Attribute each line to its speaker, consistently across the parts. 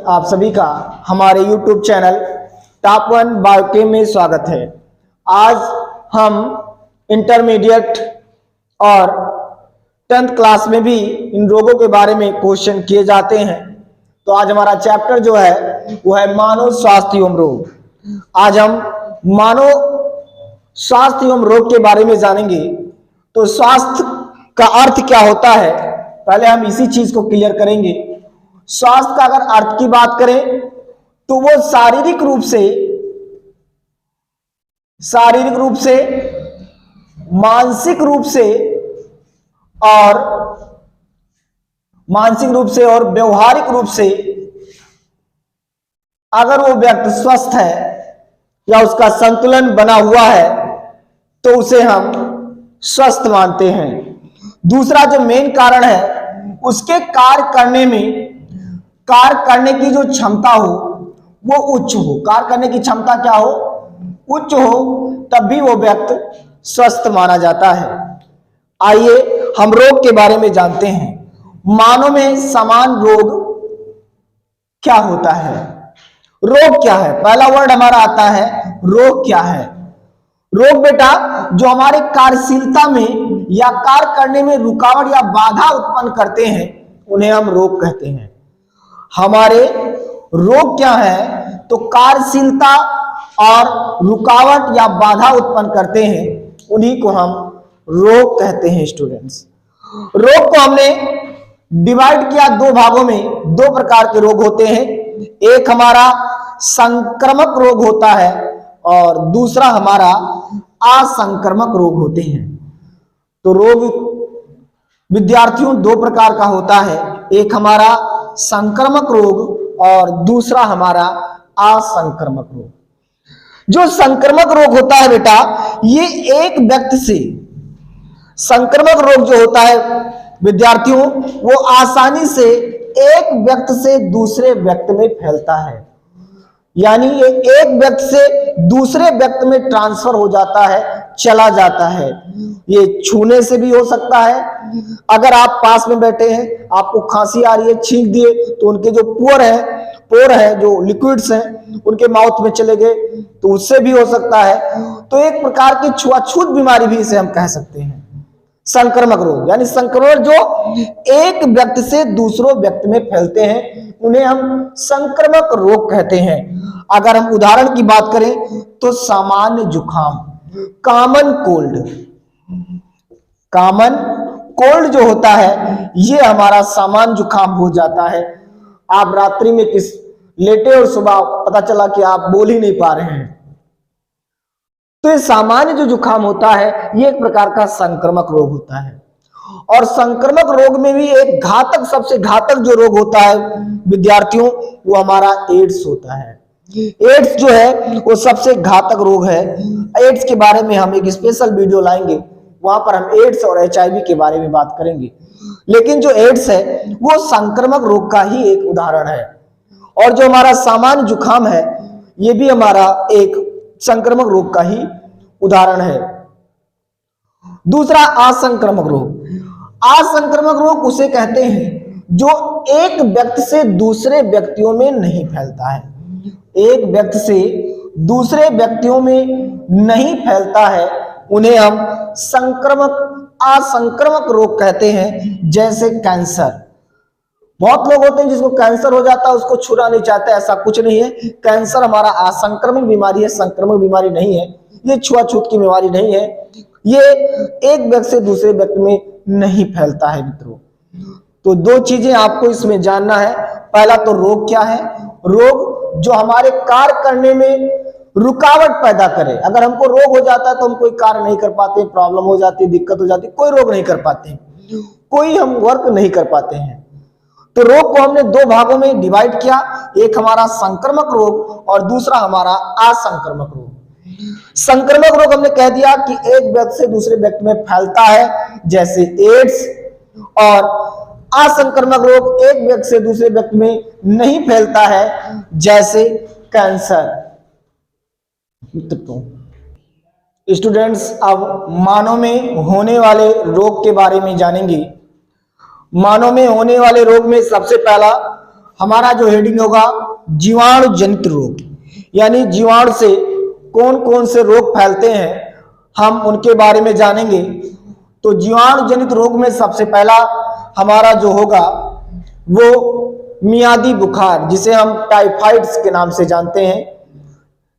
Speaker 1: आप सभी का हमारे YouTube चैनल टॉप 1 बायोकेम में स्वागत है। आज हम इंटरमीडिएट और 10th क्लास में भी इन रोगों के बारे में क्वेश्चन किए जाते हैं। तो आज हमारा चैप्टर जो है वो है मानव स्वास्थ्य एवं रोग। आज हम मानव स्वास्थ्य एवं रोग के बारे में जानेंगे। तो स्वास्थ्य का अर्थ क्या होता है, पहले हम इसी चीज को क्लियर करेंगे। स्वास्थ्य का अगर अर्थ की बात करें तो वो शारीरिक रूप से मानसिक रूप से और व्यवहारिक रूप से अगर वो व्यक्ति स्वस्थ है या उसका संतुलन बना हुआ है तो उसे हम स्वस्थ मानते हैं। दूसरा जो मेन कारण है, उसके कार्य करने की जो क्षमता हो वो उच्च हो। कार्य करने की क्षमता क्या हो? उच्च हो, तब भी वो व्यक्ति स्वस्थ माना जाता है। आइए हम रोग के बारे में जानते हैं। मानव में समान रोग क्या होता है? रोग क्या है? पहला वर्ड हमारा आता है रोग क्या है। रोग बेटा जो हमारे कार्यशीलता में या कार्य करने में रुकावट या बाधा उत्पन्न करते हैं उन्हें हम रोग कहते हैं। हमारे रोग क्या है? तो कार्यशीलता और रुकावट या बाधा उत्पन्न करते हैं, उन्हीं को हम रोग कहते हैं। स्टूडेंट्स, रोग को हमने डिवाइड किया दो भागों में। दो प्रकार के रोग होते हैं, एक हमारा संक्रामक रोग होता है और दूसरा हमारा असंक्रामक रोग होते हैं। तो रोग विद्यार्थियों दो प्रकार का होता है, एक हमारा संक्रामक रोग और दूसरा हमारा असंक्रामक रोग। जो संक्रामक रोग होता है बेटा, ये एक व्यक्ति से, संक्रामक रोग जो होता है विद्यार्थियों, वो आसानी से एक व्यक्ति से दूसरे व्यक्ति में फैलता है। यानी ये एक व्यक्ति से दूसरे व्यक्ति में ट्रांसफर हो जाता है, चला जाता है। ये छूने से भी हो सकता है। अगर आप पास में बैठे हैं, आपको खांसी आ रही है, छींक दिए तो उनके जो पोर है जो लिक्विड्स हैं उनके माउथ में चले गए, तो उससे भी हो सकता है। तो एक प्रकार की छुआछूत बीमारी भी इसे हम कह सकते हैं, संक्रामक रोग। यानी संक्रमण जो एक व्यक्ति से दूसरे व्यक्ति में फैलते हैं उन्हें हम संक्रामक रोग कहते हैं। अगर हम उदाहरण की बात करें तो सामान्य जुकाम, कॉमन कोल्ड जो होता है ये हमारा सामान्य जुकाम हो जाता है। आप रात्रि में लेटे और सुबह पता चला कि आप बोल ही नहीं पा रहे हैं, तो ये सामान्य जो जुकाम होता है ये एक प्रकार का संक्रामक रोग होता है। और संक्रामक रोग में भी एक सबसे घातक जो रोग होता है विद्यार्थियों, वो हमारा एड्स होता है। एड्स जो है वो सबसे घातक रोग है। एड्स के बारे में हम एक स्पेशल वीडियो लाएंगे, वहां पर हम एड्स और HIV के बारे में बात करेंगे। लेकिन जो एड्स है वो संक्रामक रोग का ही एक उदाहरण है। और जो हमारा सामान्य जुकाम है ये भी हमारा एक संक्रामक रोग का ही उदाहरण है। दूसरा असंक्रामक रोग। असंक्रामक रोग उसे कहते हैं जो एक व्यक्ति से दूसरे व्यक्तियों में नहीं फैलता है। एक व्यक्ति से दूसरे व्यक्तियों में नहीं फैलता है, उन्हें हम असंक्रामक रोग कहते हैं। जैसे कैंसर, बहुत लोग होते हैं जिसको कैंसर हो जाता है, उसको छुड़ा नहीं चाहते, ऐसा कुछ नहीं है। कैंसर हमारा असंक्रामक बीमारी है, संक्रामक बीमारी नहीं है। ये छुआछूत की बीमारी नहीं है, ये एक व्यक्ति से दूसरे व्यक्ति में नहीं फैलता है। मित्रों, तो दो चीजें आपको इसमें जानना है। पहला तो रोग क्या है? रोग जो हमारे कार्य करने में रुकावट पैदा करे। अगर हमको रोग हो जाता है तो हम कोई कार्य नहीं कर पाते, प्रॉब्लम हो जाती है, दिक्कत हो जाती है, कोई रोग नहीं कर पाते, कोई हम वर्क नहीं कर पाते हैं। तो रोग को हमने दो भागों में डिवाइड किया, एक हमारा संक्रामक रोग और दूसरा हमारा असंक्रामक रोग। संक्रामक रोग हमने कह दिया कि एक व्यक्ति से दूसरे व्यक्ति में फैलता है, जैसे एड्स। और असंक्रामक रोग एक व्यक्ति से दूसरे व्यक्ति में नहीं फैलता है, जैसे कैंसर। स्टूडेंट्स, अब मानव में होने वाले रोग के बारे में जानेंगे। मानव में होने वाले रोग में सबसे पहला हमारा जो हेडिंग होगा जीवाणु जनित रोग, यानी जीवाणु से कौन कौन से रोग फैलते हैं हम उनके बारे में जानेंगे। तो जीवाणु जनित रोग में सबसे पहला हमारा जो होगा वो मियादी बुखार, जिसे हम टाइफाइड्स के नाम से जानते हैं।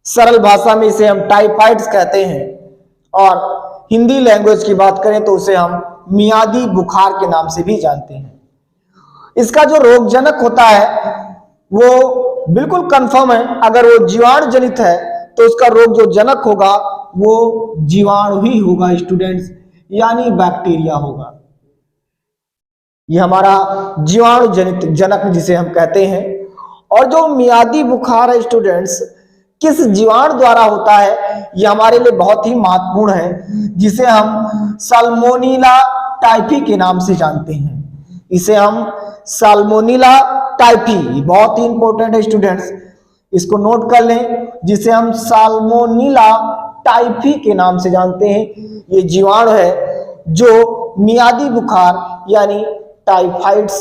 Speaker 1: सरल भाषा में इसे हम टाइफाइड्स कहते हैं, और हिंदी लैंग्वेज की बात करें तो उसे हम मियादी बुखार के नाम से भी जानते हैं। इसका जो रोगजनक होता है वो बिल्कुल कंफर्म है, अगर वो जीवाणु जनित है तो उसका रोग जो जनक होगा वो जीवाणु ही होगा स्टूडेंट्स, यानी बैक्टीरिया होगा। ये हमारा जीवाणु जनित जनक जिसे हम कहते हैं। और जो मियादी बुखार है स्टूडेंट्स, किस जीवाणु द्वारा होता है ये हमारे लिए बहुत ही महत्वपूर्ण है, जिसे हम साल्मोनेला टाइफी के नाम से जानते हैं। इसे हम साल्मोनेला टाइफी, बहुत ही इंपॉर्टेंट है स्टूडेंट्स, इसको नोट कर लें, जिसे हम साल्मोनेला टाइफी के नाम से जानते हैं। ये जीवाणु है जो मियादी बुखार यानी टाइफाइड्स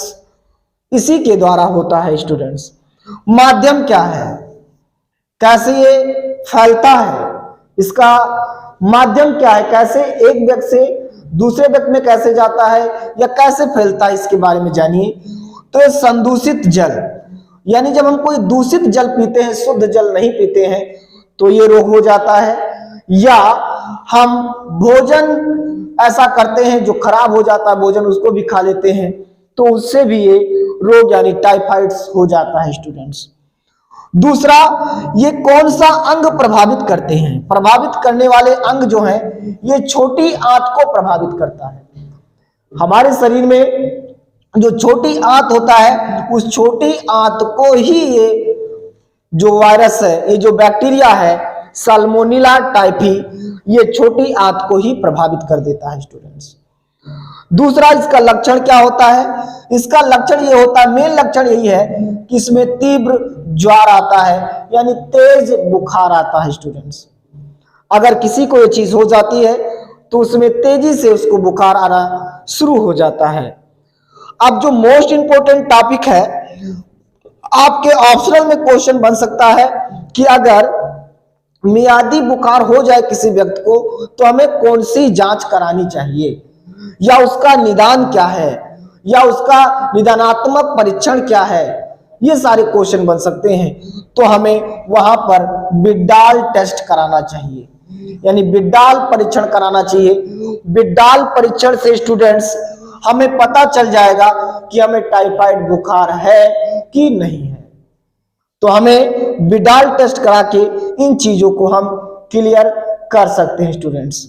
Speaker 1: इसी के द्वारा होता है स्टूडेंट्स। माध्यम क्या है, कैसे ये फैलता है, इसका माध्यम क्या है, कैसे एक व्यक्ति से दूसरे व्यक्ति में कैसे जाता है या कैसे फैलता है, इसके बारे में जानिए। तो ये संदूषित जल, यानी जब हम कोई दूषित जल पीते हैं, शुद्ध जल नहीं पीते हैं, तो ये रोग हो जाता है। या हम भोजन ऐसा करते हैं जो खराब हो जाता है, भोजन उसको भी खा लेते हैं, तो उससे भी ये रोग यानी टाइफाइड्स हो जाता है स्टूडेंट्स। दूसरा, ये कौन सा अंग प्रभावित करते हैं? प्रभावित करने वाले अंग जो हैं ये छोटी आंत को प्रभावित करता है। हमारे शरीर में जो छोटी आंत होता है, उस छोटी आंत को ही ये जो वायरस है, ये जो बैक्टीरिया है साल्मोनेला टाइफी, ये छोटी आंत को ही प्रभावित कर देता है स्टूडेंट्स। दूसरा, इसका लक्षण क्या होता है? इसका लक्षण ये होता है, मेन लक्षण यही है कि इसमें तीव्र ज्वर आता है, यानी तेज बुखार आता है स्टूडेंट्स। अगर किसी को ये चीज हो जाती है तो उसमें तेजी से उसको बुखार आना शुरू हो जाता है। अब जो मोस्ट इंपोर्टेंट टॉपिक है, आपके ऑप्शनल में क्वेश्चन बन सकता है कि अगर मियादी बुखार हो जाए किसी व्यक्ति को तो हमें कौन सी जांच करानी चाहिए, या उसका निदान क्या है, या उसका निदानात्मक परीक्षण क्या है, ये सारे क्वेश्चन बन सकते हैं। तो हमें वहां पर विडाल टेस्ट कराना चाहिए, यानी विडाल परीक्षण कराना चाहिए। विडाल परीक्षण से स्टूडेंट्स हमें पता चल जाएगा कि हमें टाइफाइड बुखार है कि नहीं है। तो हमें विडाल टेस्ट करा के इन चीजों को हम क्लियर कर सकते हैं स्टूडेंट्स।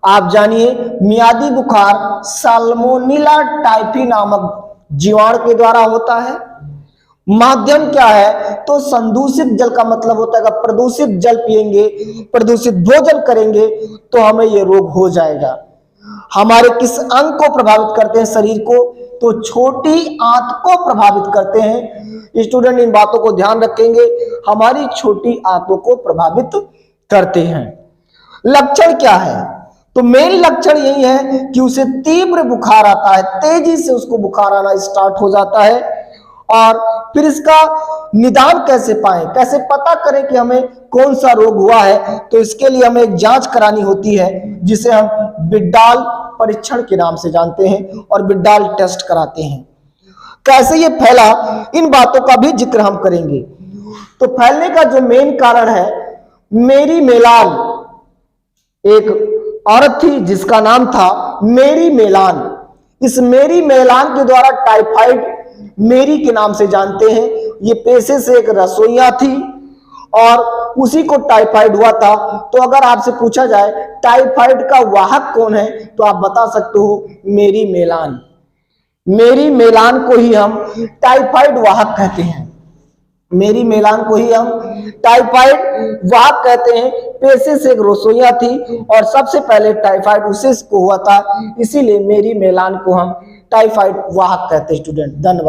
Speaker 1: आप जानिए, मियादी बुखार साल्मोनेला टाइफी नामक जीवाणु के द्वारा होता है। माध्यम क्या है? तो संदूषित जल का मतलब होता है कि प्रदूषित जल पिएंगे, प्रदूषित भोजन करेंगे तो हमें यह रोग हो जाएगा। हमारे किस अंग को प्रभावित करते हैं शरीर को? तो छोटी आंत को प्रभावित करते हैं। स्टूडेंट इन बातों को ध्यान रखेंगे, हमारी छोटी आंतों को प्रभावित करते हैं। लक्षण क्या है? तो मेन लक्षण यही है कि उसे तीव्र बुखार आता है, तेजी से उसको बुखार आना स्टार्ट हो जाता है। और फिर इसका निदान कैसे पाएं, कैसे पता करें कि हमें कौन सा रोग हुआ है? तो इसके लिए हमें एक जांच करानी होती है जिसे हम विडाल परीक्षण के नाम से जानते हैं, और विडाल टेस्ट कराते हैं। कैसे ये फैला, इन बातों का भी जिक्र हम करेंगे। तो फैलने का जो मेन कारण है, मेरी मेलान, एक औरत थी जिसका नाम था मेरी मेलान। इस मेरी मेलान के द्वारा टाइफाइड मेरी के नाम से जानते हैं। ये पेशे से एक रसोइया थी और उसी को टाइफाइड हुआ था। तो अगर आपसे पूछा जाए टाइफाइड का वाहक कौन है, तो आप बता सकते हो मेरी मेलान। मेरी मेलान को ही हम टाइफाइड वाहक कहते हैं। मेरी मेलान को ही हम टाइफाइड वाहक कहते हैं। पेशे से एक रसोइया थी और सबसे पहले टाइफाइड उसे को हुआ था, इसीलिए मेरी मेलान को हम टाइफाइड वाहक कहते हैं। स्टूडेंट धन्यवाद।